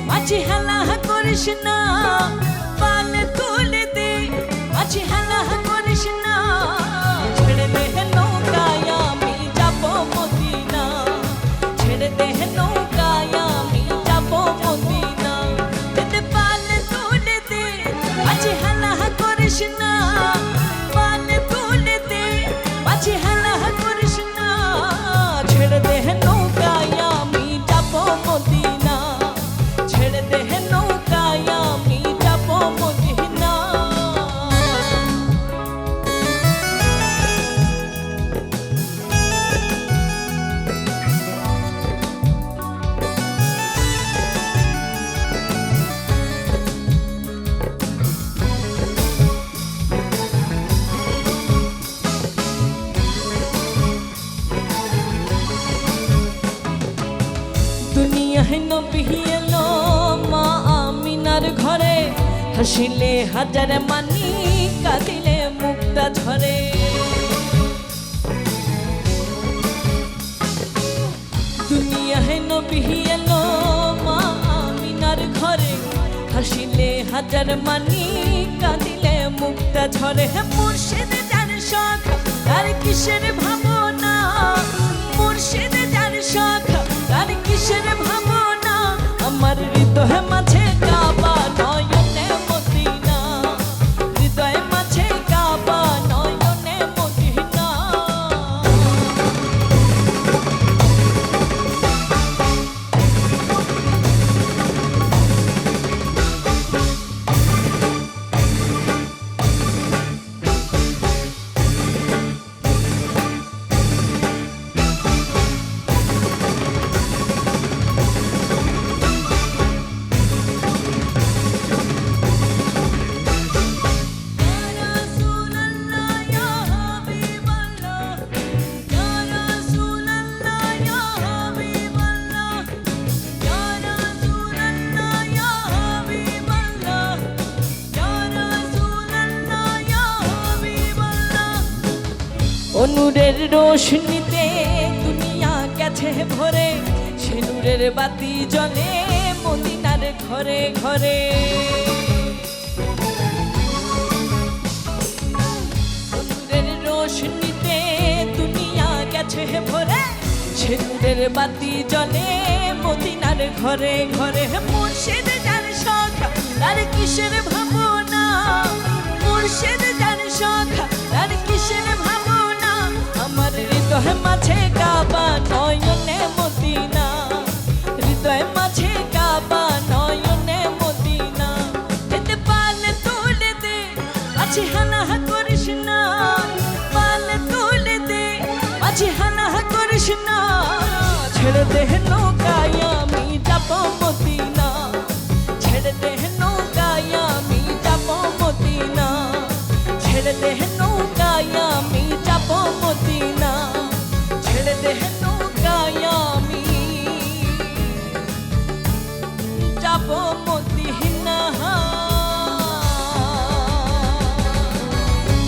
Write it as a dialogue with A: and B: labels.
A: মাঝি হেলা করিস না, পালে তুলে দে মাঝি হেলা করিস না। ছেড়ে দে নৌকায় আমি যাব মদিনা, ছেড়ে দে নৌকায় আমি যাব মদিনা। পালে তুলে দে মাঝি হেলা করিস না, পালে তুলে দে মাঝি হেলা করিস না। ছেড়ে দে নৌকায় আমি যাব মদিনা, ছেড়ে দে নৌকায় আমি যাব মদিনা। দুনিয়ায় নবী এলো মা আমিনার ঘরে, হাসিলে হাজার মানি কাঁদিলে মুক্তা ঝরে। দুনিয়ায় নবী এলো মা আমিনার ঘরে, হাসিলে হাজার মানি কাঁদিলে মুক্তা ঝরে। মুর্শিদ যার শখ তার কিসের ভাবনা, মুর্শিদ যার শখ তার কিসের ভাবনা। আমার হৃদয় মাঝে কাবা নয়নে মদিনা, হৃদয় মাঝে কাবা নয়নে মদিনা। নূরের রোশনীতে দুনিয়া গেছে ভরে, সে নূরের বাতি জ্বলে মদিনার ঘরে ঘরে। নূরের রোশনীতে দুনিয়া গেছে ভরে, সে নূরের বাতি জ্বলে মদিনার ঘরে ঘরে। মুর্শিদ যার শখ তার কিসের ভাবনা, মুর্শিদ যার শখ তার কিসের ভাবনা। আমার হৃদয় মাঝে কাবা নয়নে মদিনা, হৃদয় মাঝে কাবা নয়নে মদিনা। যেতে পালে তুলে দে মাঝি হানা করিস না, পালে তুলে দে মাঝি হানা করিস না। ছেড়ে দে নৌকায় আমি যাব মদিনা, ছেড়ে দে নৌকায় আমি যাব মদিনা, ছেড়ে দে নৌকায় আমি যাব মদিনা, ছেড়ে দে নৌকায় আমি যাব।